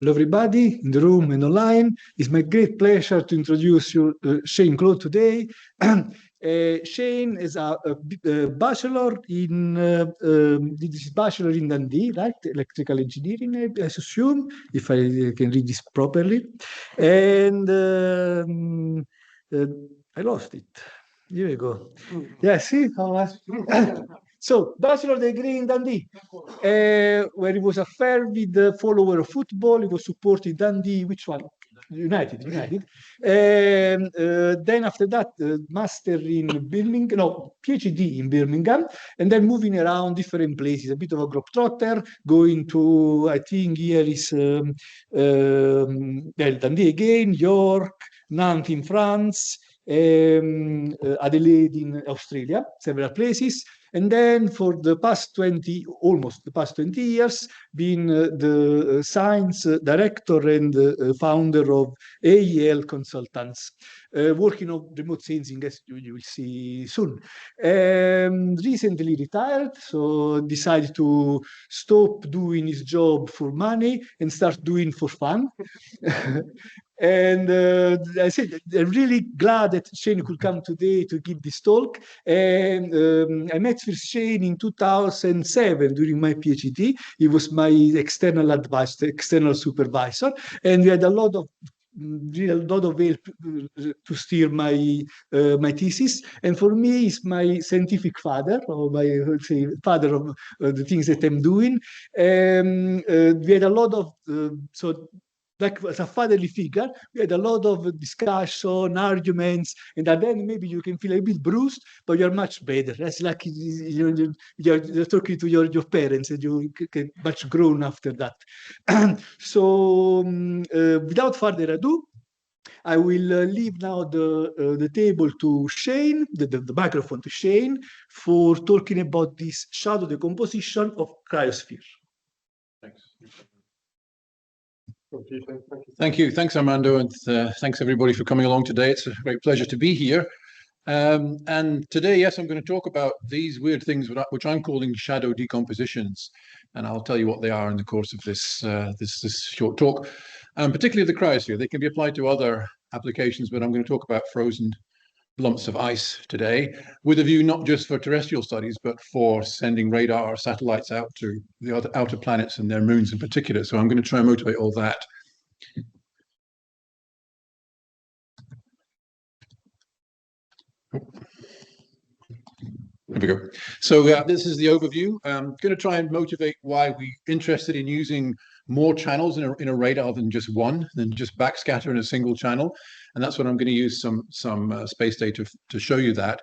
Hello, everybody in the room and online. It's my great pleasure to introduce you Shane Cloude today. Shane is a bachelor in this is bachelor in Dundee, right? Electrical engineering, I assume, if I can read this properly. And I lost it. Here we go. Yeah, see how much. So, bachelor degree in Dundee, where he was a fervid follower of football. He was supporting Dundee, which one? United. Then after that, master in Birmingham, no, PhD in Birmingham, and then moving around different places, a bit of a globetrotter, going to, I think here is Dundee again, York, Nantes in France, Adelaide in Australia, several places. And then for the past 20, almost the past 20 years, been the science director and founder of AEL Consultants, working on remote sensing, as you will see soon. Recently retired, so decided to stop doing his job for money and start doing for fun. And I said, I'm really glad that Shane could come today to give this talk. And I met first Shane in 2007 during my PhD. He was my external advisor, external supervisor, and we had a lot of help to steer my my thesis. And for me, he's my scientific father, or my say father of the things that I'm doing. We had a lot of so. Like as a fatherly figure, we had a lot of discussion, arguments, and at the end maybe you can feel a bit bruised, but you're much better. That's like you're talking to your parents, and you get much grown after that. So without further ado, I will leave now the table to Shane, the microphone to Shane, for talking about this shadow decomposition of cryosphere. Thanks. Thank you. Thanks, Armando, and thanks everybody for coming along today. It's a great pleasure to be here. And today, yes, I'm going to talk about these weird things which I'm calling shadow decompositions, and I'll tell you what they are in the course of this this short talk. Particularly the cryosphere. They can be applied to other applications, but I'm going to talk about frozen lumps of ice today, with a view not just for terrestrial studies, but for sending radar or satellites out to the other outer planets and their moons in particular. So I'm going to try and motivate all that. There we go. So this is the overview. I'm going to try and motivate why we're interested in using more channels in a radar than just one, than just backscatter in a single channel. And that's what I'm going to use some space data to show you that.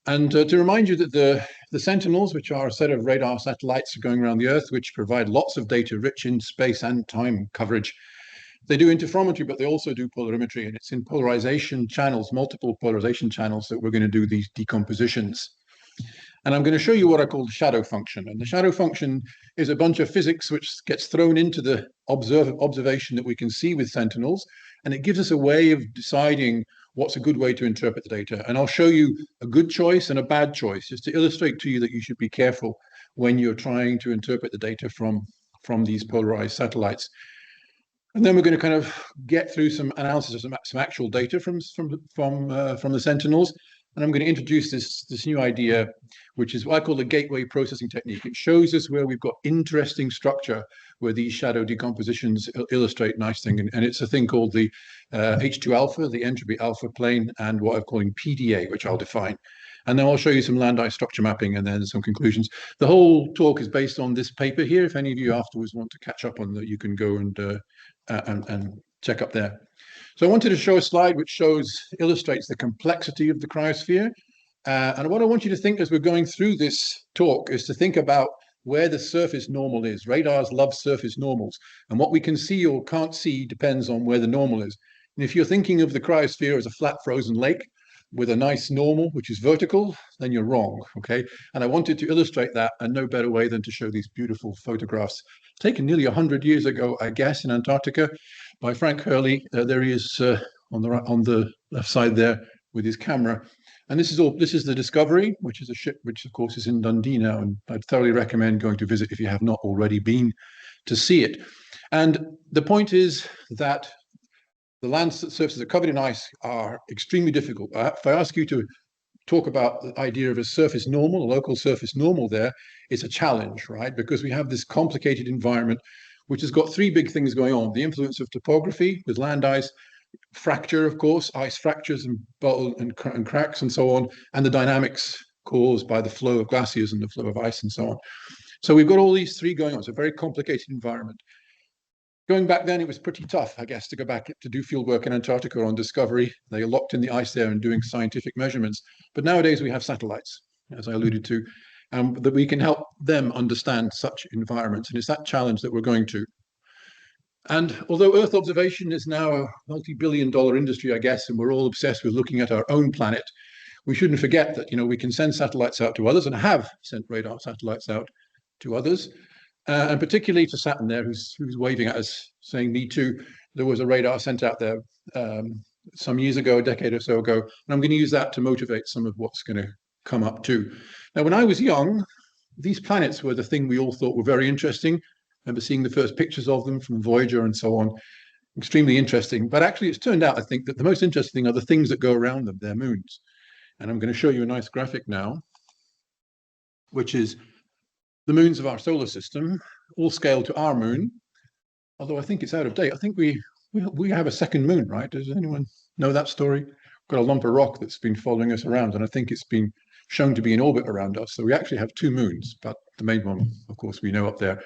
And to remind you that the Sentinels, which are a set of radar satellites going around the Earth, which provide lots of data rich in space and time coverage, they do interferometry, but they also do polarimetry. And it's in polarization channels, multiple polarization channels, that we're going to do these decompositions. And I'm going to show you what I call the shadow function. And the shadow function is a bunch of physics which gets thrown into the observation that we can see with Sentinels. And it gives us a way of deciding what's a good way to interpret the data. And I'll show you a good choice and a bad choice, just to illustrate to you that you should be careful when you're trying to interpret the data from these polarized satellites. And then we're going to kind of get through some analysis of some actual data from the Sentinels. And I'm going to introduce this new idea, which is what I call the gateway processing technique. It shows us where we've got interesting structure, where these shadow decompositions illustrate nice thing. And it's a thing called the H2 alpha, the entropy alpha plane, and what I'm calling PDA, which I'll define. And then I'll show you some Landau structure mapping and then some conclusions. The whole talk is based on this paper here. If any of you afterwards want to catch up on that, you can go and check up there. So I wanted to show a slide which illustrates the complexity of the cryosphere. And what I want you to think as we're going through this talk is to think about where the surface normal is. Radars love surface normals. And what we can see or can't see depends on where the normal is. And if you're thinking of the cryosphere as a flat frozen lake with a nice normal, which is vertical, then you're wrong, okay? And I wanted to illustrate that, and no better way than to show these beautiful photographs taken nearly 100 years ago, I guess, in Antarctica by Frank Hurley. There he is on the left side there with his camera. And this is the Discovery, which is a ship which, of course, is in Dundee now. And I'd thoroughly recommend going to visit if you have not already been to see it. And the point is that the land surfaces that are covered in ice are extremely difficult. If I ask you to talk about the idea of a surface normal, a local surface normal there, it's a challenge, right? Because we have this complicated environment, which has got three big things going on. The influence of topography with land ice, fracture, of course, ice fractures and cracks and so on, and the dynamics caused by the flow of glaciers and the flow of ice and so on. So we've got all these three going on. It's a very complicated environment. Going back then, it was pretty tough, I guess, to go back to do field work in Antarctica on Discovery. They are locked in the ice there and doing scientific measurements. But nowadays we have satellites, as I alluded to, that we can help them understand such environments. And it's that challenge that we're going to. And although Earth observation is now a multi-billion-dollar industry, I guess, and we're all obsessed with looking at our own planet, we shouldn't forget that, we can send satellites out to others and have sent radar satellites out to others. And particularly to Saturn there, who's waving at us, saying, me too. There was a radar sent out there some years ago, a decade or so ago, and I'm going to use that to motivate some of what's going to come up too. Now, when I was young, these planets were the thing we all thought were very interesting. I remember seeing the first pictures of them from Voyager and so on. Extremely interesting. But actually, it's turned out, I think, that the most interesting thing are the things that go around them, their moons. And I'm going to show you a nice graphic now, which is the moons of our solar system, all scaled to our moon, although I think it's out of date. I think we have a second moon, right? Does anyone know that story? We've got a lump of rock that's been following us around, and I think it's been shown to be in orbit around us. So we actually have two moons, but the main one, of course, we know up there.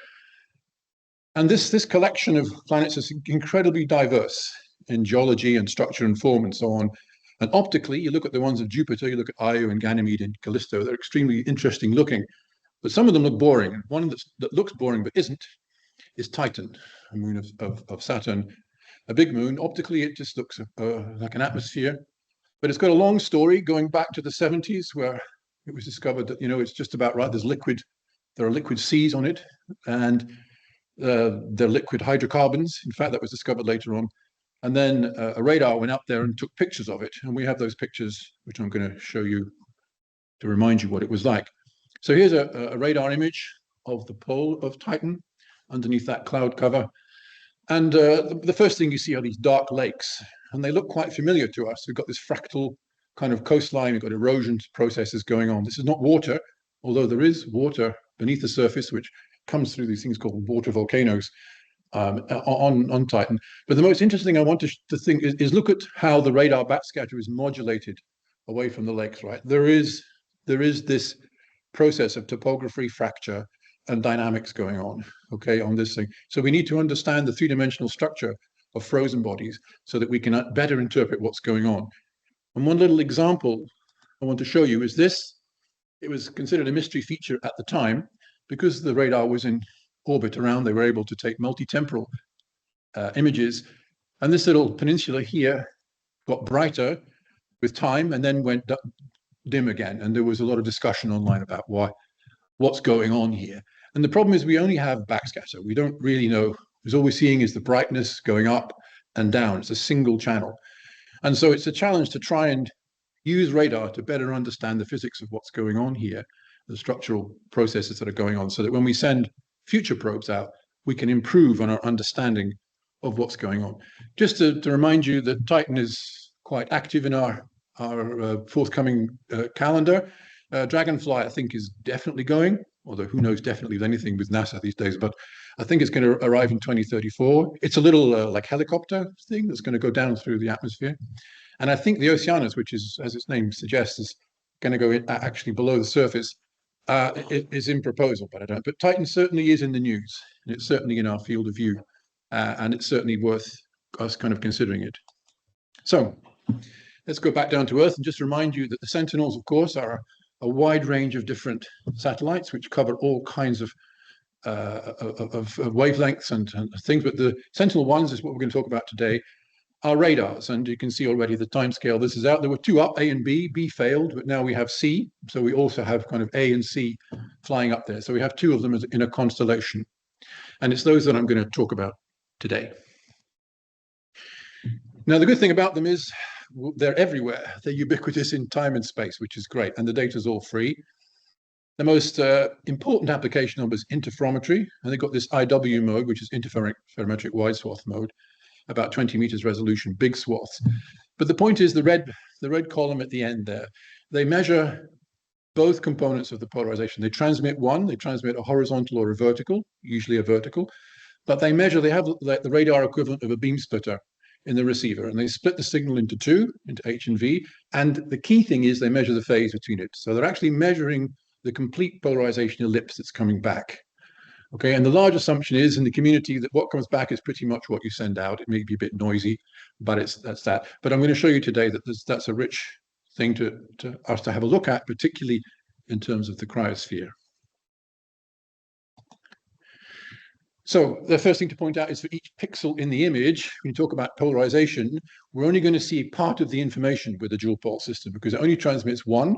And this collection of planets is incredibly diverse in geology and structure and form and so on. And optically, you look at the ones of Jupiter, you look at Io and Ganymede and Callisto, they're extremely interesting looking. But some of them look boring. And one that looks boring but isn't is Titan, a moon of Saturn. A big moon. Optically, it just looks like an atmosphere. But it's got a long story going back to the 70s, where it was discovered that, it's just about right. There are liquid seas on it, and they're liquid hydrocarbons. In fact, that was discovered later on. And then a radar went up there and took pictures of it. And we have those pictures, which I'm going to show you to remind you what it was like. So here's a radar image of the pole of Titan underneath that cloud cover. And the first thing you see are these dark lakes, and they look quite familiar to us. We've got this fractal kind of coastline. We've got erosion processes going on. This is not water, although there is water beneath the surface, which comes through these things called water volcanoes on Titan. But the most interesting I want to think is look at how the radar backscatter is modulated away from the lakes, right? There is this process of topography, fracture, and dynamics going on, okay, on this thing. So we need to understand the three-dimensional structure of frozen bodies so that we can better interpret what's going on. And one little example I want to show you is this. It was considered a mystery feature at the time. Because the radar was in orbit around, they were able to take multi-temporal images. And this little peninsula here got brighter with time and then went dim again. And there was a lot of discussion online about what's going on here. And the problem is we only have backscatter. We don't really know. Because all we're seeing is the brightness going up and down. It's a single channel. And so it's a challenge to try and use radar to better understand the physics of what's going on here, the structural processes that are going on, so that when we send future probes out, we can improve on our understanding of what's going on. Just to remind you that Titan is quite active in our forthcoming calendar. Dragonfly, I think, is definitely going, although who knows definitely with anything with NASA these days, but I think it's going to arrive in 2034. It's a little like helicopter thing that's going to go down through the atmosphere. And I think the Oceanus, which is, as its name suggests, is going to go actually below the surface, it is in proposal, but I don't. But Titan certainly is in the news, and it's certainly in our field of view, and it's certainly worth us kind of considering it. So let's go back down to Earth and just remind you that the Sentinels, of course, are a wide range of different satellites which cover all kinds of wavelengths and things. But the Sentinel-1s is what we're going to talk about today. Our radars, and you can see already the timescale this is out. There were two up, A and B. B failed, but now we have C. So we also have kind of A and C flying up there. So we have two of them in a constellation. And it's those that I'm going to talk about today. Now, the good thing about them is they're everywhere. They're ubiquitous in time and space, which is great. And the data is all free. The most important application of is interferometry, and they've got this IW mode, which is interferometric wide swath mode, about 20 meters resolution, big swaths. But the point is the red column at the end there, they measure both components of the polarization. They transmit a horizontal or a vertical, usually a vertical, but they have the radar equivalent of a beam splitter in the receiver, and they split the signal into two, into H and V, and the key thing is they measure the phase between it. So they're actually measuring the complete polarization ellipse that's coming back. Okay, and the large assumption is in the community that what comes back is pretty much what you send out. It may be a bit noisy, but that's that. But I'm going to show you today that that's a rich thing to us to have a look at, particularly in terms of the cryosphere. So the first thing to point out is for each pixel in the image, when you talk about polarization, we're only going to see part of the information with the dual pole system because it only transmits one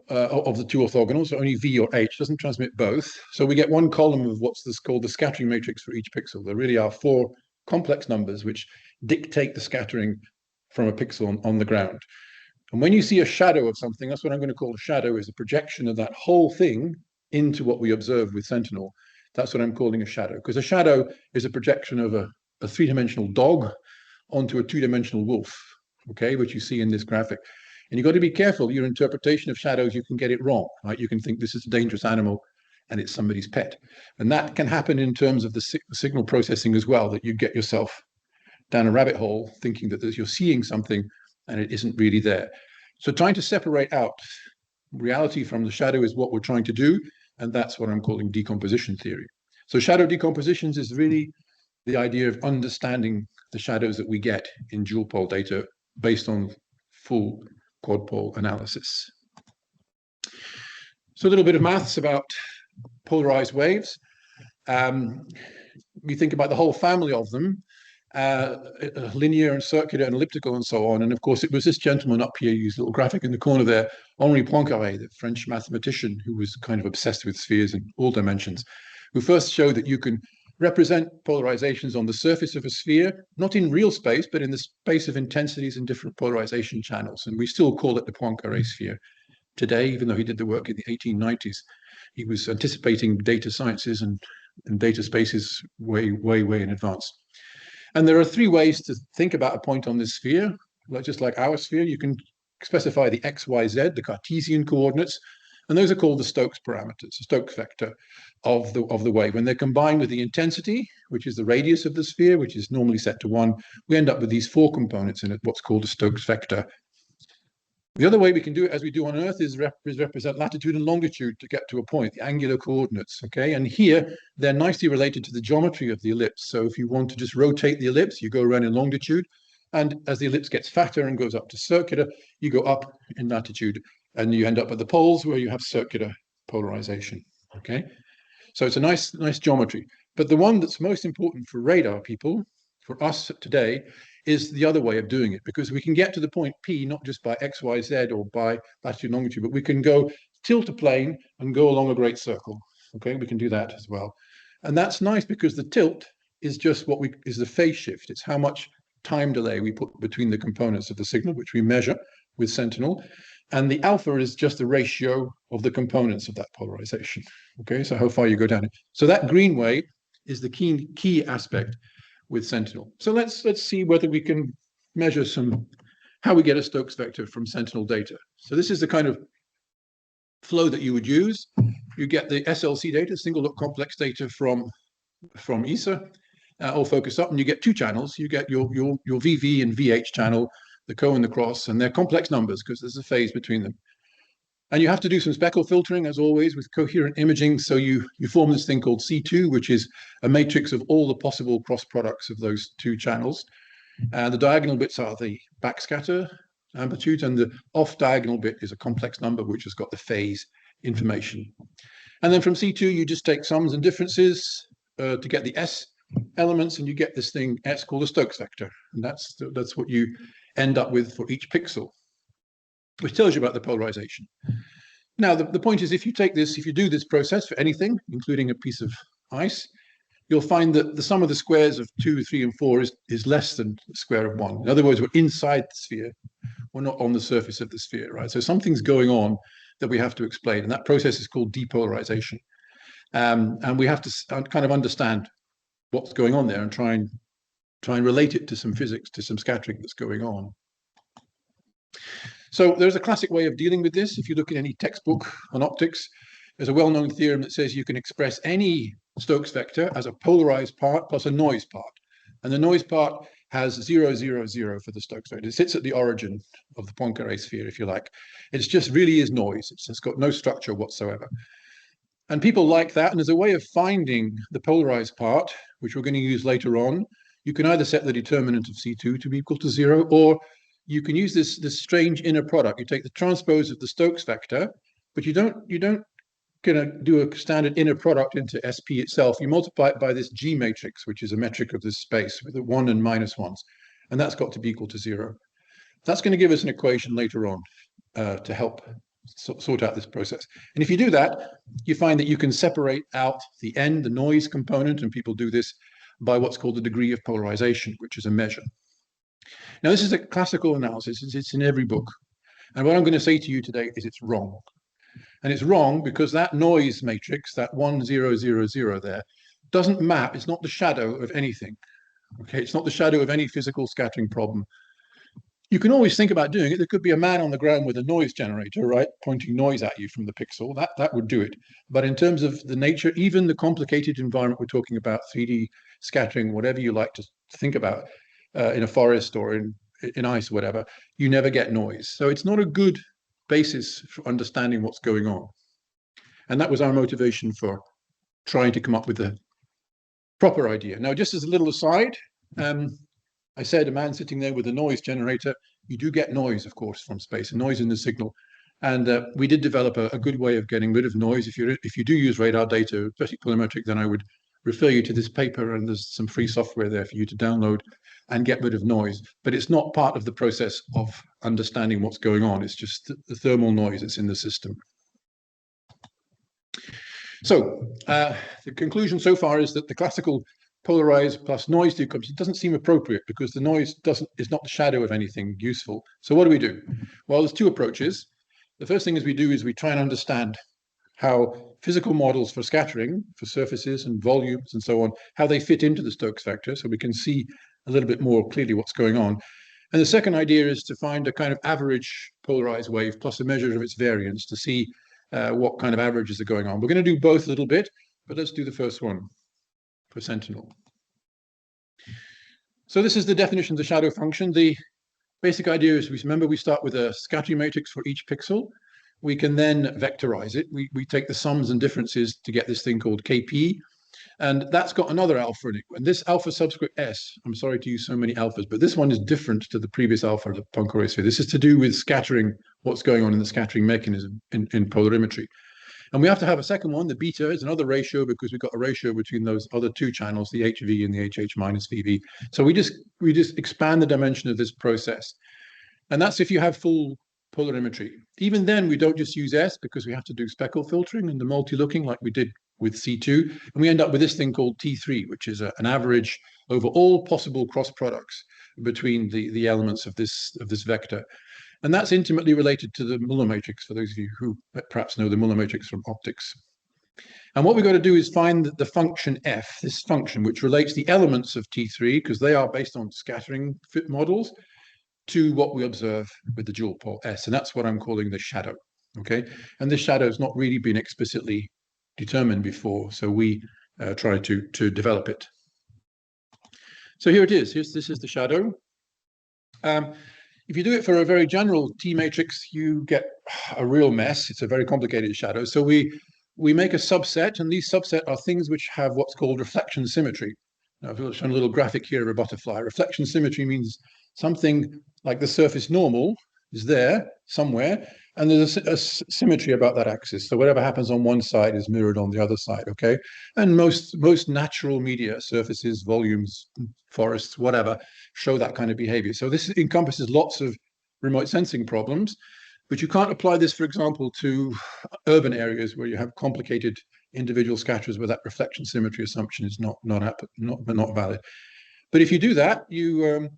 of the two orthogonals, so only V or H, doesn't transmit both. So we get one column of what's called the scattering matrix for each pixel. There really are 4 complex numbers which dictate the scattering from a pixel on the ground. And when you see a shadow of something, that's what I'm going to call a shadow, is a projection of that whole thing into what we observe with Sentinel. That's what I'm calling a shadow, because a shadow is a projection of a 3-dimensional dog onto a 2-dimensional wolf, okay, which you see in this graphic. And you've got to be careful. Your interpretation of shadows, you can get it wrong, right? You can think this is a dangerous animal and it's somebody's pet. And that can happen in terms of the signal processing as well, that you get yourself down a rabbit hole thinking that you're seeing something and it isn't really there. So trying to separate out reality from the shadow is what we're trying to do. And that's what I'm calling decomposition theory. So shadow decompositions is really the idea of understanding the shadows that we get in dual pole data based on full quad pole analysis. So a little bit of maths about polarized waves. We think about the whole family of them, linear and circular and elliptical and so on. And of course, it was this gentleman up here, used a little graphic in the corner there, Henri Poincaré, the French mathematician who was kind of obsessed with spheres in all dimensions, who first showed that you can represent polarizations on the surface of a sphere, not in real space, but in the space of intensities and different polarization channels. And we still call it the Poincaré sphere today, even though he did the work in the 1890s. He was anticipating data sciences and data spaces way in advance. And there are 3 ways to think about a point on this sphere. Just like our sphere, you can specify the x, y, z, the Cartesian coordinates, and those are called the Stokes parameters, the Stokes vector of the wave. When they're combined with the intensity, which is the radius of the sphere, which is normally set to 1, we end up with these 4 components in it, what's called a Stokes vector. The other way we can do it, as we do on Earth, is represent latitude and longitude to get to a point, the angular coordinates, okay? And here, they're nicely related to the geometry of the ellipse. So if you want to just rotate the ellipse, you go around in longitude, and as the ellipse gets fatter and goes up to circular, you go up in latitude, and you end up at the poles where you have circular polarization, okay? So it's a nice geometry. But the one that's most important for radar people, for us today, is the other way of doing it, because we can get to the point P not just by X, Y, Z or by latitude and longitude, but we can go tilt a plane and go along a great circle. Okay, we can do that as well. And that's nice because the tilt is just is the phase shift. It's how much time delay we put between the components of the signal, which we measure with Sentinel. And the alpha is just the ratio of the components of that polarization. Okay, so how far you go down it. So that green way is the key aspect with Sentinel. So let's see whether we can measure how we get a Stokes vector from Sentinel data. So this is the kind of flow that you would use. You get the SLC data, single look complex data from ESA, all focused up, and you get 2 channels. You get your VV and VH channel, the co and the cross, and they're complex numbers because there's a phase between them. And you have to do some speckle filtering, as always, with coherent imaging. So you form this thing called C2, which is a matrix of all the possible cross products of those 2 channels. And the diagonal bits are the backscatter amplitude, and the off-diagonal bit is a complex number, which has got the phase information. And then from C2, you just take sums and differences to get the S elements, and you get this thing S called a Stokes vector. And that's what you end up with for each pixel, which tells you about the polarization. Now, the point is, if you do this process for anything, including a piece of ice, you'll find that the sum of the squares of 2, 3, and 4 is less than the square of 1. In other words, we're inside the sphere. We're not on the surface of the sphere, right? So something's going on that we have to explain, and that process is called depolarization. And we have to kind of understand what's going on there and try and relate it to some physics, to some scattering that's going on. So there's a classic way of dealing with this. If you look at any textbook on optics, there's a well-known theorem that says you can express any Stokes vector as a polarized part plus a noise part. And the noise part has 0, 0, 0 for the Stokes vector. It sits at the origin of the Poincare sphere, if you like. It's just really is noise. It's got no structure whatsoever. And people like that. And as a way of finding the polarized part, which we're going to use later on, you can either set the determinant of C2 to be equal to 0, or you can use this strange inner product. You take the transpose of the Stokes vector, but you don't gonna do a standard inner product into SP itself. You multiply it by this G matrix, which is a metric of this space with the 1 and minus 1s, and that's got to be equal to 0. That's going to give us an equation later on to help sort out this process. And if you do that, you find that you can separate out the N, the noise component, and people do this by what's called the degree of polarization, which is a measure. Now, this is a classical analysis. It's in every book. And what I'm going to say to you today is it's wrong. And it's wrong because that noise matrix, that 1, 0, 0, 0 there, doesn't map. It's not the shadow of anything. Okay, it's not the shadow of any physical scattering problem. You can always think about doing it. There could be a man on the ground with a noise generator, right, pointing noise at you from the pixel. That would do it. But in terms of the nature, even the complicated environment we're talking about, 3D scattering, whatever you like to think about, in a forest or in ice, whatever, you never get noise. So it's not a good basis for understanding what's going on. And that was our motivation for trying to come up with a proper idea. Now, just as a little aside, I said a man sitting there with a noise generator. You do get noise, of course, from space, a noise in the signal. And we did develop a good way of getting rid of noise. If you do use radar data, especially polarimetric, then I would refer you to this paper, and there's some free software there for you to download and get rid of noise. But it's not part of the process of understanding what's going on. It's just the thermal noise that's in the system. So the conclusion so far is that the classical polarized plus noise decomposition doesn't seem appropriate because the noise is not the shadow of anything useful. So what do? Well, there's two approaches. The first thing we try and understand how physical models for scattering, for surfaces and volumes and so on, how they fit into the Stokes vector, so we can see a little bit more clearly what's going on. And the second idea is to find a kind of average polarized wave plus a measure of its variance to see what kind of averages are going on. We're going to do both a little bit, but let's do the first one for Sentinel. So this is the definition of the shadow function. The basic idea is, remember, we start with a scattering matrix for each pixel. We can then vectorize it. We take the sums and differences to get this thing called KP. And that's got another alpha in it. And this alpha subscript S, I'm sorry to use so many alphas, but this one is different to the previous alpha of the Poincare sphere. This is to do with scattering, what's going on in the scattering mechanism in polarimetry. And we have to have a second one. The beta is another ratio because we've got a ratio between those other two channels, the HV and the HH minus VV. So we just expand the dimension of this process. And that's if you have full polarimetry. Even then, we don't just use S because we have to do speckle filtering and the multi-looking like we did with C2. And we end up with this thing called T3, which is an average over all possible cross products between the elements of this vector. And that's intimately related to the Muller matrix, for those of you who perhaps know the Muller matrix from optics. And what we've got to do is find the function f, this function, which relates the elements of T3, because they are based on scattering fit models, to what we observe with the dual pole S. And that's what I'm calling the shadow, okay? And this shadow has not really been explicitly determined before, so we try to develop it. So here it is. This is the shadow. If you do it for a very general T matrix, you get a real mess. It's a very complicated shadow. So we make a subset, and these subset are things which have what's called reflection symmetry. Now, I've shown a little graphic here of a butterfly. Reflection symmetry means something like the surface normal is there somewhere, and there's a symmetry about that axis. So whatever happens on one side is mirrored on the other side, okay? And most natural media, surfaces, volumes, forests, whatever, show that kind of behavior. So this encompasses lots of remote sensing problems, but you can't apply this, for example, to urban areas where you have complicated individual scatterers where that reflection symmetry assumption is not valid. But if you do that, you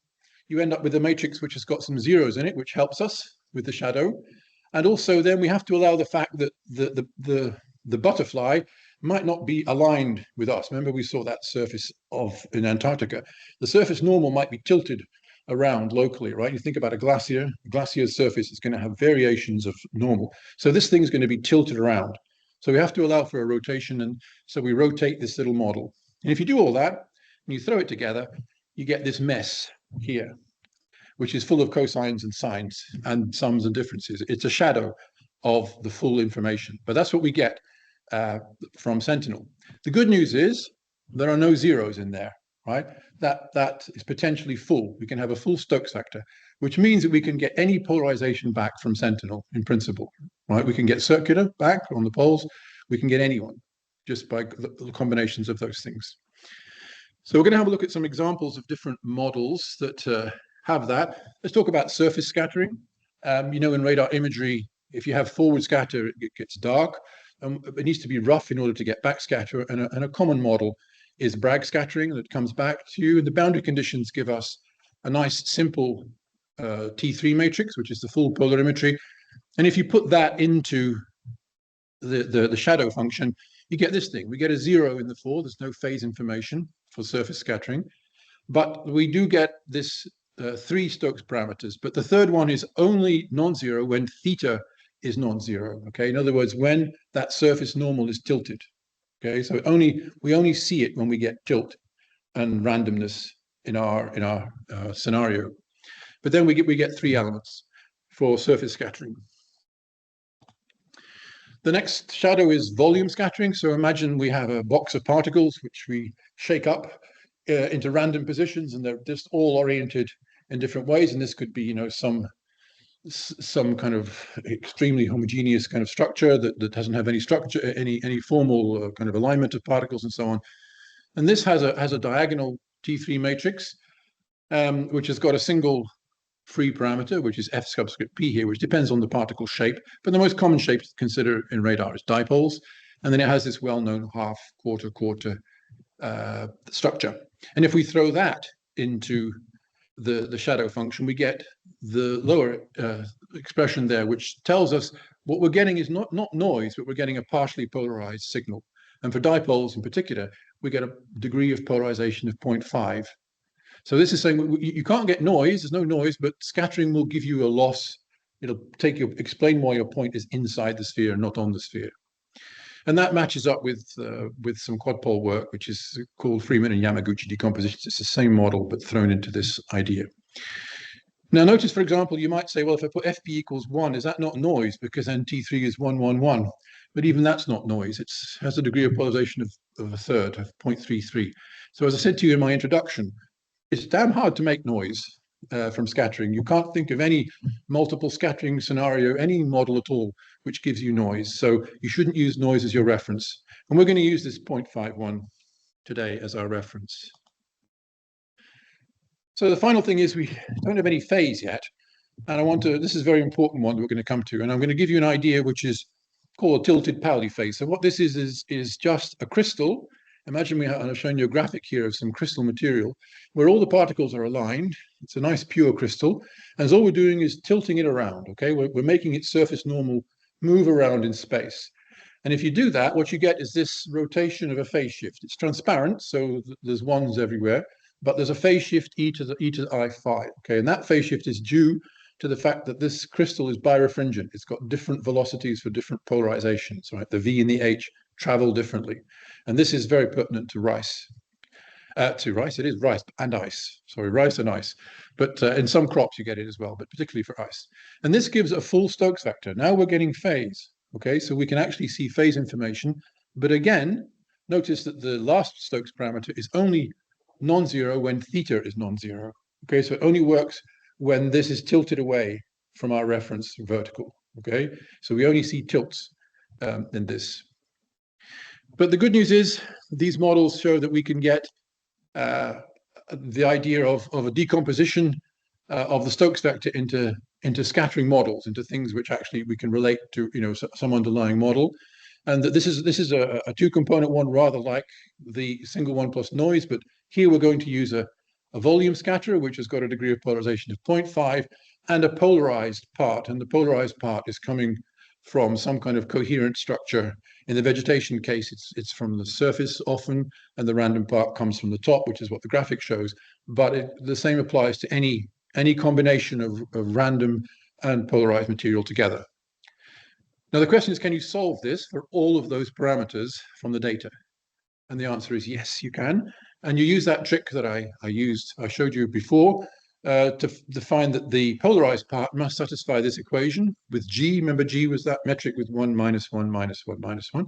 end up with a matrix which has got some zeros in it, which helps us with the shadow. And also then we have to allow the fact that the butterfly might not be aligned with us. Remember, we saw that surface in Antarctica. The surface normal might be tilted around locally, right? You think about a glacier's surface is going to have variations of normal. So this thing is going to be tilted around. So we have to allow for a rotation, and so we rotate this little model. And if you do all that, and you throw it together, you get this mess here, which is full of cosines and sines and sums and differences. It's a shadow of the full information, but that's what we get from Sentinel. The good news is there are no zeros in there, right? That is potentially full. We can have a full Stokes factor, which means that we can get any polarization back from Sentinel in principle, right? We can get circular back on the poles. We can get anyone just by the combinations of those things. So we're going to have a look at some examples of different models that have that. Let's talk about surface scattering. You know, in radar imagery, if you have forward scatter, it gets dark. It needs to be rough in order to get backscatter. And a common model is Bragg scattering that comes back to you. And the boundary conditions give us a nice, simple T3 matrix, which is the full polarimetry. And if you put that into the shadow function, you get this thing. We get a 0 in the 4. There's no phase information for surface scattering. But we do get this 3 Stokes parameters. But the third one is only non-zero when theta is non-zero. Okay, in other words, when that surface normal is tilted. Okay, so we only see it when we get tilt and randomness in our scenario. But then we get 3 elements for surface scattering. The next shadow is volume scattering. So imagine we have a box of particles which we shake up into random positions, and they're just all oriented in different ways. And this could be, you know, some kind of extremely homogeneous kind of structure that doesn't have any structure, any formal kind of alignment of particles and so on. And this has a diagonal T3 matrix, which has got a single free parameter, which is F subscript P here, which depends on the particle shape. But the most common shape to consider in radar is dipoles. And then it has this well-known half, quarter structure. And if we throw that into the shadow function, we get the lower expression there, which tells us what we're getting is not noise, but we're getting a partially polarized signal. And for dipoles in particular, we get a degree of polarization of 0.5. So this is saying you can't get noise, there's no noise, but scattering will give you a loss. It'll explain why your point is inside the sphere, not on the sphere. And that matches up with some quadpole work, which is called Freeman and Yamaguchi decompositions. It's the same model, but thrown into this idea. Now, notice, for example, you might say, well, if I put FP equals 1, is that not noise? Because then T3 is 1, 1, 1. But even that's not noise. It has a degree of polarization of a third, of 0.33. So as I said to you in my introduction, it's damn hard to make noise from scattering. You can't think of any multiple scattering scenario, any model at all, which gives you noise. So you shouldn't use noise as your reference. And we're going to use this 0.51 today as our reference. So the final thing is we don't have any phase yet. And this is a very important one that we're going to come to. And I'm going to give you an idea which is called a tilted Pauli phase. So what this is just a crystal. Imagine I've shown you a graphic here of some crystal material where all the particles are aligned. It's a nice pure crystal. And all we're doing is tilting it around, okay? We're making its surface normal move around in space. And if you do that, what you get is this rotation of a phase shift. It's transparent, so there's ones everywhere, but there's a phase shift e to the I phi, okay? And that phase shift is due to the fact that this crystal is birefringent. It's got different velocities for different polarizations, right? The V and the H travel differently. And this is very pertinent to rice. It is rice and ice. Sorry, rice and ice. But in some crops you get it as well, but particularly for ice. And this gives a full Stokes factor. Now we're getting phase, okay? So we can actually see phase information. But again, notice that the last Stokes parameter is only non-zero when theta is non-zero. Okay, so it only works when this is tilted away from our reference vertical, okay? So we only see tilts in this. But the good news is these models show that we can get the idea of a decomposition of the Stokes vector into scattering models, into things which actually we can relate to, you know, some underlying model. And that this is a two-component one, rather like the single one plus noise. But here we're going to use a volume scatterer, which has got a degree of polarization of 0.5. and a polarized part. And the polarized part is coming from some kind of coherent structure. In the vegetation case, it's from the surface often, and the random part comes from the top, which is what the graphic shows. But the same applies to any combination of random and polarized material together. Now, the question is, can you solve this for all of those parameters from the data? And the answer is yes, you can. And you use that trick that I showed you before to find that the polarized part must satisfy this equation with G. Remember, G was that metric with 1 minus 1 minus 1 minus 1.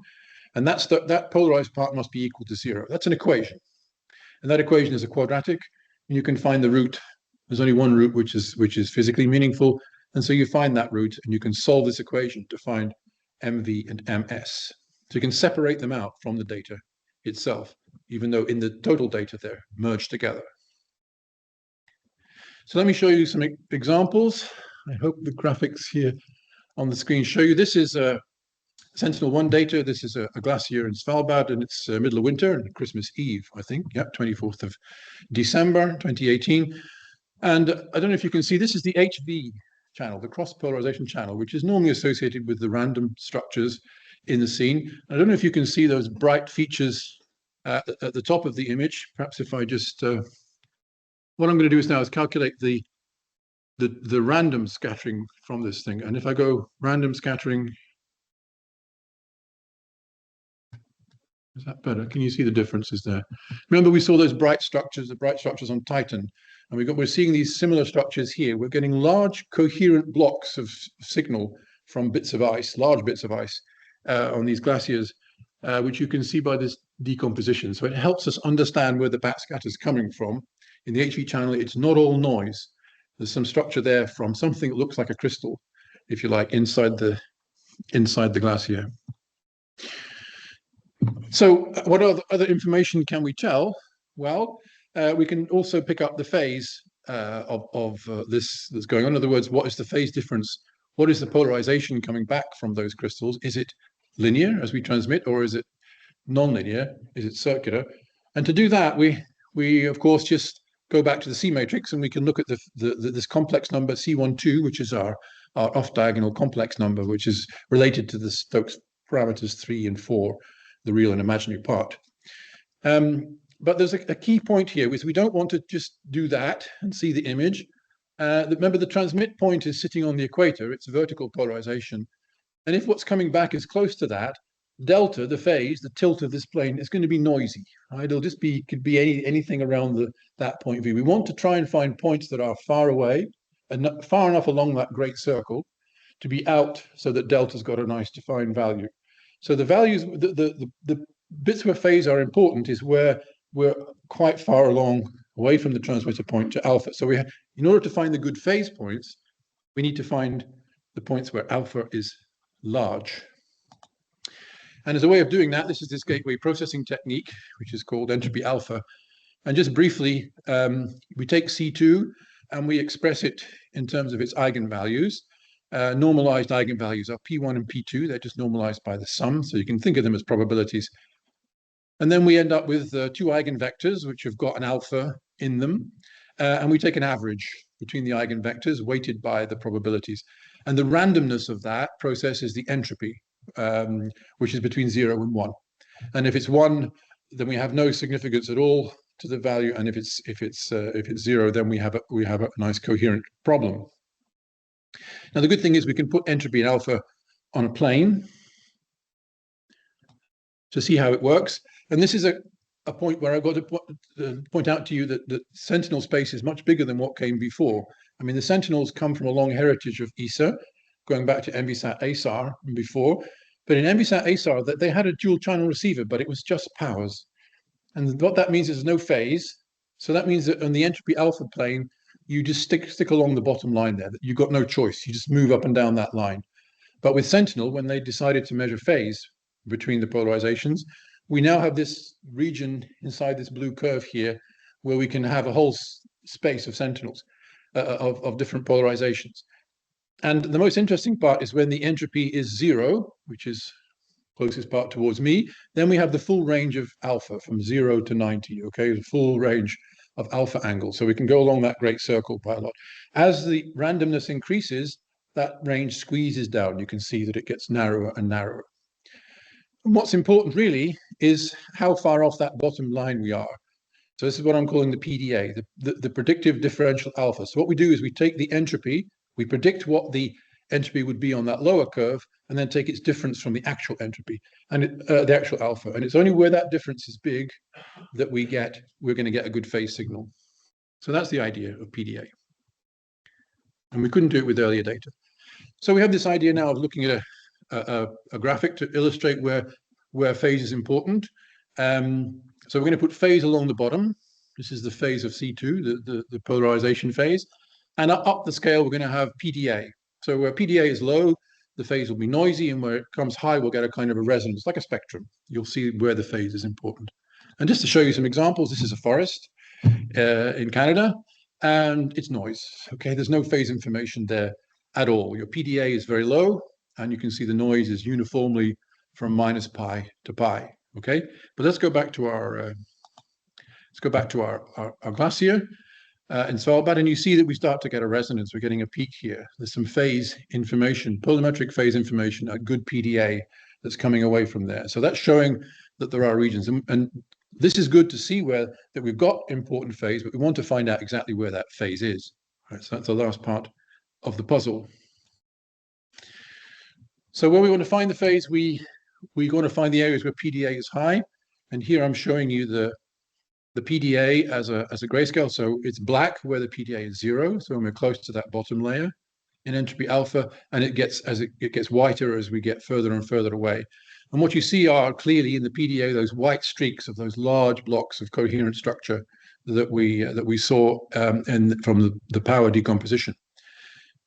And that polarized part must be equal to 0. That's an equation. And that equation is a quadratic. And you can find the root. There's only one root which is physically meaningful. And so you find that root and you can solve this equation to find MV and MS. So you can separate them out from the data itself, even though in the total data they're merged together. So let me show you some examples. I hope the graphics here on the screen show you. This is Sentinel-1 data. This is a glacier in Svalbard, and it's middle of winter and Christmas Eve, I think. Yeah, 24th of December, 2018. And I don't know if you can see, this is the HV channel, the cross-polarization channel, which is normally associated with the random structures in the scene. I don't know if you can see those bright features at the top of the image. Perhaps if I just... what I'm going to do is now is calculate the random scattering from this thing. And if I go random scattering... Is that better? Can you see the differences there? Remember, we saw those bright structures, the bright structures on Titan. And we're seeing these similar structures here. We're getting large coherent blocks of signal from bits of ice, large bits of ice on these glaciers, which you can see by this decomposition. So it helps us understand where the backscatter is coming from. In the HV channel, it's not all noise. There's some structure there from something that looks like a crystal, if you like, inside the glacier. So what other information can we tell? Well, we can also pick up the phase of this that's going on. In other words, what is the phase difference? What is the polarization coming back from those crystals? Is it linear as we transmit, or is it non-linear? Is it circular? And to do that, we of course just go back to the C matrix, and we can look at this complex number C12, which is our off-diagonal complex number, which is related to the Stokes parameters 3 and 4, the real and imaginary part. But there's a key point here, is we don't want to just do that and see the image. Remember, the transmit point is sitting on the equator. It's vertical polarization. And if what's coming back is close to that, delta, the phase, the tilt of this plane, is going to be noisy. Right? It'll just could be anything around that point V. We want to try and find points that are far away and far enough along that great circle to be out so that delta's got a nice defined value. So the values, the bits where phase are important is where we're quite far along away from the transmitter point to alpha. So in order to find the good phase points, we need to find the points where alpha is large. And as a way of doing that, this is this gateway processing technique, which is called entropy alpha. And just briefly, we take C2 and we express it in terms of its eigenvalues. Normalized eigenvalues are P1 and P2. They're just normalized by the sum. So you can think of them as probabilities. And then we end up with two eigenvectors, which have got an alpha in them. And we take an average between the eigenvectors weighted by the probabilities. And the randomness of that process is the entropy, which is between 0 and 1. And if it's 1, then we have no significance at all to the value. And if it's 0, then we have a nice coherent problem. Now, the good thing is we can put entropy and alpha on a plane to see how it works. And this is a point where I've got to point out to you that Sentinel space is much bigger than what came before. I mean, the Sentinels come from a long heritage of ESA, going back to MVSat ASAR and before. But in MVSat ASAR, they had a dual channel receiver, but it was just powers. And what that means is no phase. So that means that on the entropy alpha plane, you just stick along the bottom line there. You've got no choice. You just move up and down that line. But with Sentinel, when they decided to measure phase between the polarizations, we now have this region inside this blue curve here where we can have a whole space of sentinels of different polarizations. And the most interesting part is when the entropy is 0, which is closest part towards me, then we have the full range of alpha from 0 to 90, okay, the full range of alpha angle. So we can go along that great circle quite a lot. As the randomness increases, that range squeezes down. You can see that it gets narrower and narrower. And what's important really is how far off that bottom line we are. So this is what I'm calling the PDA, the predictive differential alpha. So what we do is we take the entropy, we predict what the entropy would be on that lower curve, and then take its difference from the actual entropy and the actual alpha. And it's only where that difference is big that we're going to get a good phase signal. So that's the idea of PDA. And we couldn't do it with earlier data. So we have this idea now of looking at a graphic to illustrate where phase is important. So we're going to put phase along the bottom. This is the phase of C2, the polarization phase. And up the scale, we're going to have PDA. So where PDA is low, the phase will be noisy, and where it comes high, we'll get a kind of a resonance, like a spectrum. You'll see where the phase is important. And just to show you some examples, this is a forest in Canada, and it's noise. Okay, there's no phase information there at all. Your PDA is very low, and you can see the noise is uniformly from minus pi to pi. Okay, but let's go back to our glacier in Svalbard, and you see that we start to get a resonance. We're getting a peak here. There's some phase information, polarimetric phase information, a good PDA that's coming away from there. So that's showing that there are regions, and this is good to see that we've got important phase, but we want to find out exactly where that phase is. Right, so that's the last part of the puzzle. So where we want to find the phase, we're going to find the areas where PDA is high, and here I'm showing you the PDA as a grayscale. So it's black where the PDA is 0. So we're close to that bottom layer in entropy alpha, and it gets whiter as we get further and further away. And what you see are clearly in the PDA those white streaks of those large blocks of coherent structure that we saw from the power decomposition.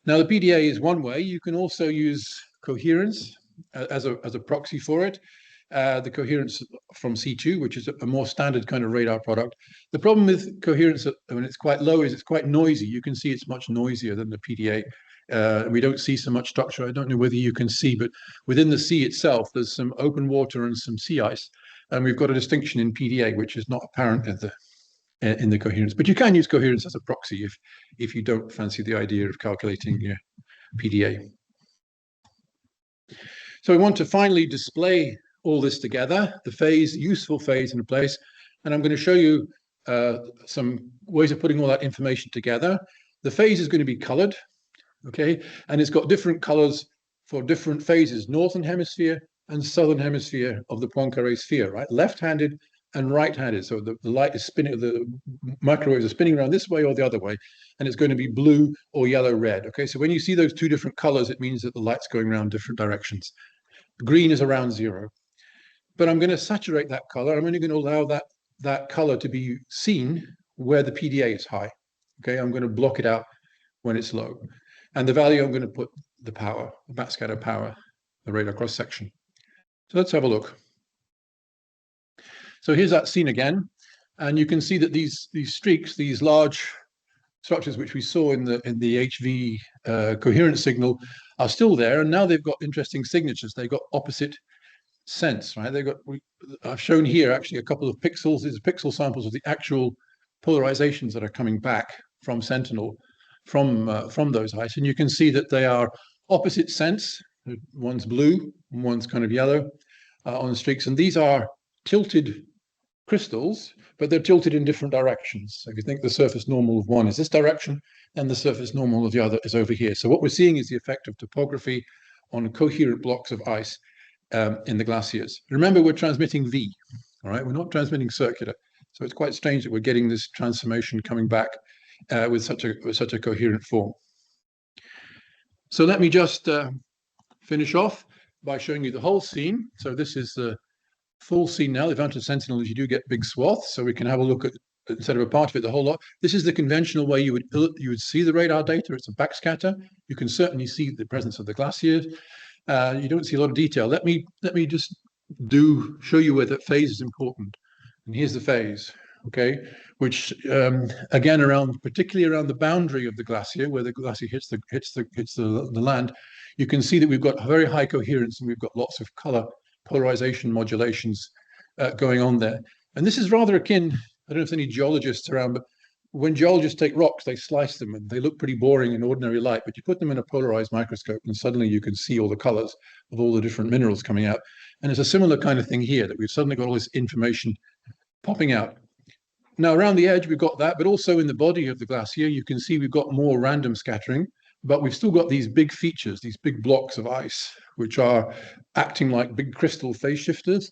Now the PDA is one way. You can also use coherence as a proxy for it. The coherence from C2, which is a more standard kind of radar product. The problem with coherence when it's quite low is it's quite noisy. You can see it's much noisier than the PDA. We don't see so much structure. I don't know whether you can see, but within the sea itself, there's some open water and some sea ice. And we've got a distinction in PDA, which is not apparent in the coherence. But you can use coherence as a proxy if you don't fancy the idea of calculating PDA. So we want to finally display all this together, the phase, useful phase in a place. And I'm going to show you some ways of putting all that information together. The phase is going to be colored, okay? And it's got different colors for different phases, northern hemisphere and southern hemisphere of the Poincare sphere, right? Left-handed and right-handed. So the light is spinning, the microwaves are spinning around this way or the other way, and it's going to be blue or yellow, red, okay? So when you see those two different colors, it means that the light's going around different directions. Green is around 0. But I'm going to saturate that color. I'm only going to allow that color to be seen where the PDA is high. Okay, I'm going to block it out when it's low. And the value I'm going to put the power, the backscatter power, the radar cross section. So let's have a look. So here's that scene again. And you can see that these streaks, these large structures which we saw in the HV coherent signal are still there. And now they've got interesting signatures. They've got opposite sense, right? I've shown here actually a couple of pixels. These are pixel samples of the actual polarizations that are coming back from Sentinel from those heights, and you can see that they are opposite sense. One's blue and one's kind of yellow on the streaks, and these are tilted crystals, but they're tilted in different directions. So if you think the surface normal of one is this direction, then the surface normal of the other is over here. So what we're seeing is the effect of topography on coherent blocks of ice in the glaciers. Remember, we're transmitting V, all right? We're not transmitting circular. So it's quite strange that we're getting this transformation coming back with such a coherent form. So let me just finish off by showing you the whole scene. So this is the full scene now. The advantage of Sentinel is you do get big swaths, so we can have a look at, instead of a part of it, the whole lot. This is the conventional way you would see the radar data. It's a backscatter. You can certainly see the presence of the glaciers. You don't see a lot of detail. Let me just show you where that phase is important. And here's the phase, okay, which again particularly around the boundary of the glacier, where the glacier hits the land, you can see that we've got very high coherence and we've got lots of color polarization modulations going on there. And this is rather akin, I don't know if there's any geologists around, but when geologists take rocks, they slice them and they look pretty boring in ordinary light, but you put them in a polarized microscope and suddenly you can see all the colors of all the different minerals coming out. And it's a similar kind of thing here, that we've suddenly got all this information popping out. Now, around the edge, we've got that, but also in the body of the glacier, you can see we've got more random scattering, but we've still got these big features, these big blocks of ice, which are acting like big crystal phase shifters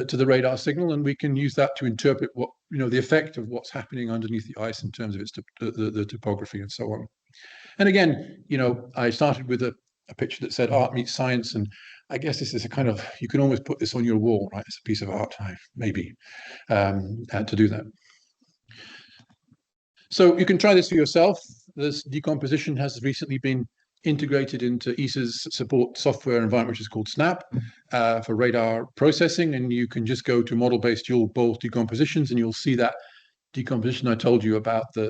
to the radar signal, and we can use that to interpret what, the effect of what's happening underneath the ice in terms of its the topography and so on. And again, I started with a picture that said art meets science, and I guess this is a kind of, you can almost put this on your wall, right? It's a piece of art, maybe, to do that. So you can try this for yourself. This decomposition has recently been integrated into ESA's support software environment, which is called SNAP, for radar processing. And you can just go to model-based dual pole decompositions, and you'll see that decomposition I told you about for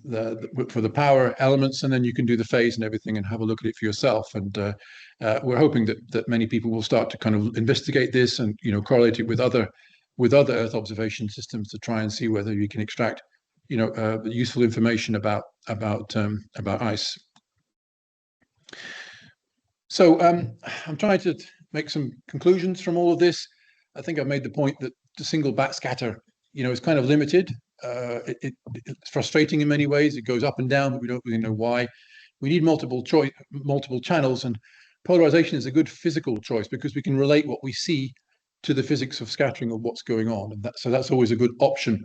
the power elements, and then you can do the phase and everything and have a look at it for yourself. And we're hoping that many people will start to kind of investigate this and correlate it with other Earth observation systems to try and see whether you can extract useful information about ice. So I'm trying to make some conclusions from all of this. I think I've made the point that the single backscatter, is kind of limited. It's frustrating in many ways. It goes up and down, but we don't really know why. We need multiple channels, and polarization is a good physical choice because we can relate what we see to the physics of scattering of what's going on, and so that's always a good option.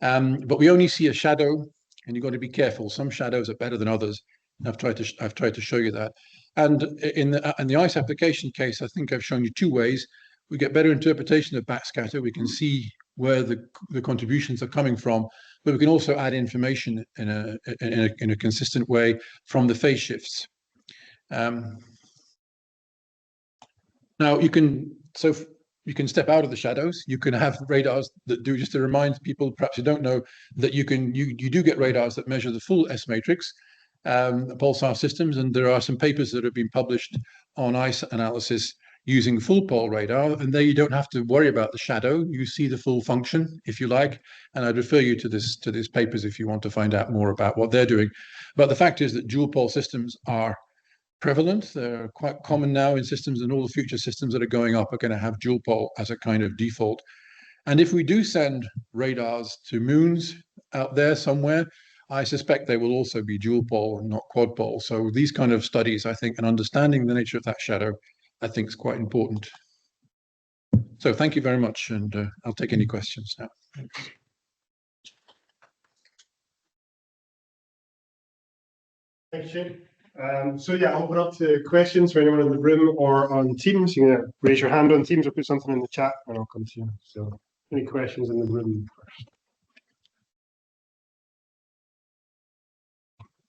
But we only see a shadow, and you've got to be careful. Some shadows are better than others. I've tried to show you that. And in the ice application case, I think I've shown you two ways. We get better interpretation of backscatter. We can see where the contributions are coming from, but we can also add information in a consistent way from the phase shifts. Now you can step out of the shadows. You can have radars that do, just to remind people, perhaps you don't know, that you do get radars that measure the full S matrix, pulsar systems, and there are some papers that have been published on ice analysis using full pole radar, and there you don't have to worry about the shadow. You see the full function, if you like, and I'd refer you to these papers if you want to find out more about what they're doing. But the fact is that dual pole systems are prevalent. They're quite common now in systems, and all the future systems that are going up are going to have dual pole as a kind of default. And if we do send radars to moons out there somewhere, I suspect they will also be dual pole and not quad pole. So these kind of studies, I think, and understanding the nature of that shadow, I think is quite important. So thank you very much, and I'll take any questions now. Thanks, Shane. So yeah, I'll open up to questions for anyone in the room or on Teams. You can raise your hand on Teams or put something in the chat, and I'll come to you. So any questions in the room first?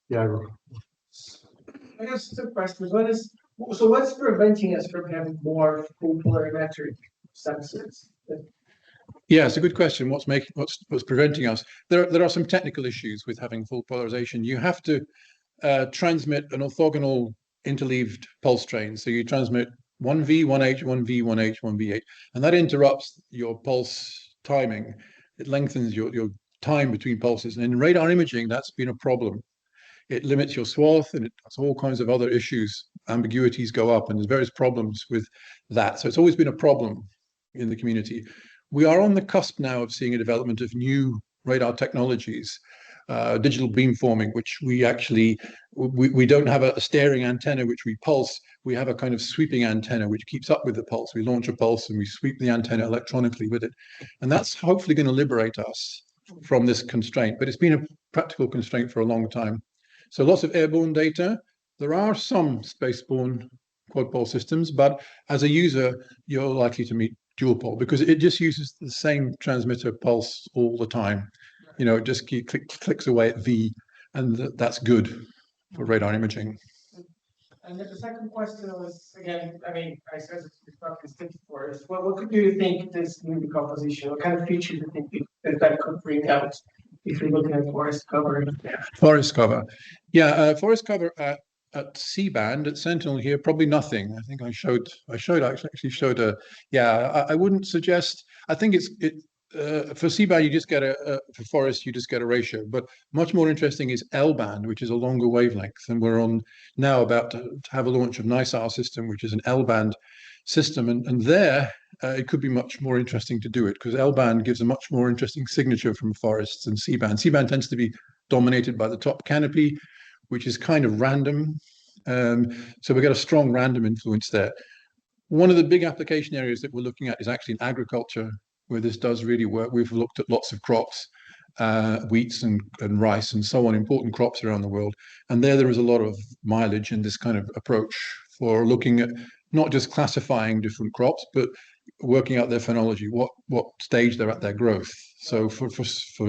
Yeah, I guess two questions. One is, so what's preventing us from having more full polarimetric sensors? Yeah, it's a good question. What's preventing us? There are some technical issues with having full polarization. You have to transmit an orthogonal interleaved pulse train. So you transmit 1V, 1H, 1V, 1H, 1V8, and that interrupts your pulse timing. It lengthens your time between pulses. And in radar imaging, that's been a problem. It limits your swath, and it has all kinds of other issues. Ambiguities go up, and there's various problems with that. So it's always been a problem in the community. We are on the cusp now of seeing a development of new radar technologies, digital beamforming, which we actually, we don't have a staring antenna which we pulse. We have a kind of sweeping antenna which keeps up with the pulse. We launch a pulse and we sweep the antenna electronically with it. And that's hopefully going to liberate us from this constraint, but it's been a practical constraint for a long time. So lots of airborne data. There are some spaceborne quad pole systems, but as a user, you're likely to meet dual pole because it just uses the same transmitter pulse all the time. It just clicks away at V, and that's good for radar imaging. And then the second question was, again, I mean, I said it's not distinctive for us. Well, what do you think this new decomposition, what kind of features do you think that could bring out if you're looking at forest cover? Forest cover. Yeah, forest cover at C-band, at Sentinel here, probably nothing. I think I actually showed a, yeah, I wouldn't suggest, I think for C-band, you just get for forest, you just get a ratio. But much more interesting is L-band, which is a longer wavelength. And we're on now about to have a launch of NISAR system, which is an L-band system. And there, it could be much more interesting to do it because L-band gives a much more interesting signature from forests than C-band. C-band tends to be dominated by the top canopy, which is kind of random. So we get a strong random influence there. One of the big application areas that we're looking at is actually in agriculture, where this does really work. We've looked at lots of crops, wheats and rice and so on, important crops around the world. And there is a lot of mileage in this kind of approach for looking at not just classifying different crops, but working out their phenology, what stage they're at their growth. So for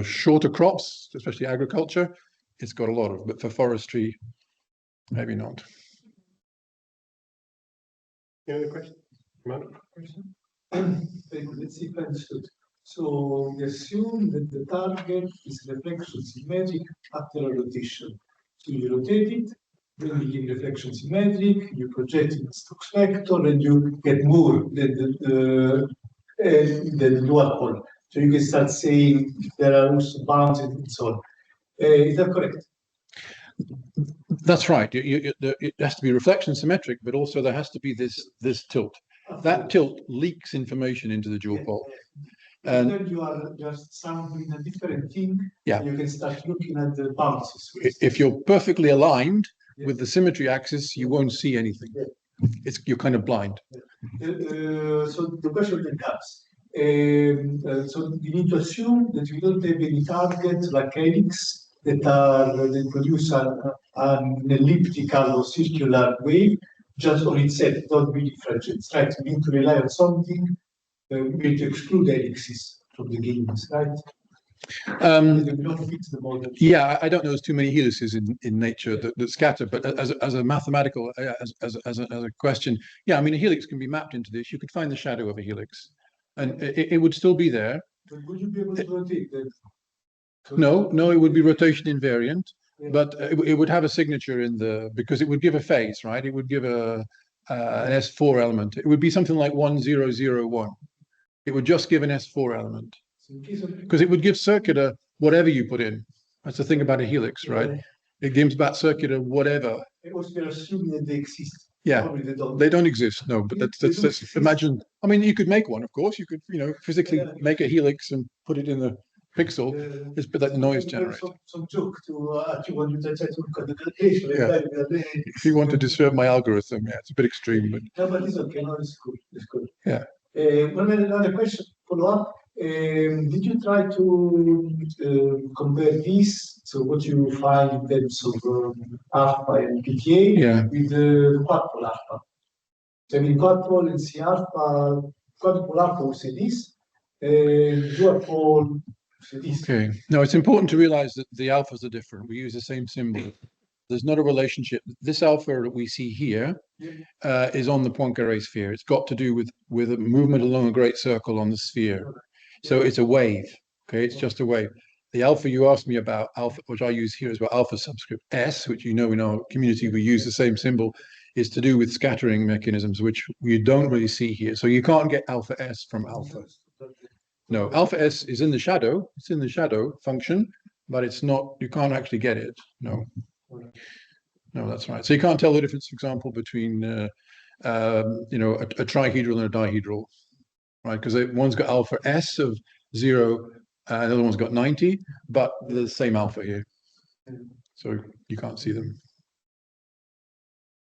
shorter crops, especially agriculture, it's got a lot of, but for forestry, maybe not. Any other questions? Let's see if I understood. So we assume that the target is reflection symmetric after a rotation. So you rotate it, then you give reflection symmetric, you project it in Stokes vector, and you get more than the dual pole. So you can start saying if there are also bounds and so on. Is that correct? That's right. It has to be reflection symmetric, but also there has to be this tilt. That tilt leaks information into the dual pole. And then you are just sampling a different thing. Yeah. You can start looking at the bounces. If you're perfectly aligned with the symmetry axis, you won't see anything. You're kind of blind. So the question that comes. So you need to assume that you don't have any targets like helix that produce an elliptical or circular wave just on itself, don't be differentiated. Right? You need to rely on something. We need to exclude helices from the games, right? They do not fit the model. Yeah, I don't know there's too many helices in nature that scatter, but as a mathematical, as a question, yeah, I mean, a helix can be mapped into this. You could find the shadow of a helix, and it would still be there. But would you be able to rotate that? No, it would be rotation invariant, but it would have a signature in because it would give a phase, right? It would give an S4 element. It would be something like 1001. It would just give an S4 element because it would give circular whatever you put in. That's the thing about a helix, right? It gives back circular whatever. It was assuming that they exist. Yeah, they don't exist. No, but that's imagine. I mean, you could make one, of course. You could, physically make a helix and put it in the pixel. It's but that noise generator. Some joke to actually when you try to look at the calculation. Yeah. If you want to disturb my algorithm, yeah, it's a bit extreme, but no, but it's okay. No, it's good. It's good. Yeah. Another question, follow up. Did you try to compare this, so what you find in terms of alpha and PTA with the quadpole alpha? So I mean, quadpole and C alpha, quadpole alpha will say this, dual pole will say this. Okay. No, it's important to realize that the alphas are different. We use the same symbol. There's not a relationship. This alpha that we see here is on the Poincare sphere. It's got to do with a movement along a great circle on the sphere. So it's a wave. Okay, it's just a wave. The alpha you asked me about, alpha, which I use here as well, alpha subscript S, which in our community we use the same symbol, is to do with scattering mechanisms, which you don't really see here. So you can't get alpha S from alpha. No, alpha S is in the shadow. It's in the shadow function, but it's not. You can't actually get it. No. No, that's right. So you can't tell the difference, for example, between a trihedral and a dihedral, right? Because one's got alpha S of 0, and the other one's got 90, but they're the same alpha here. So you can't see them.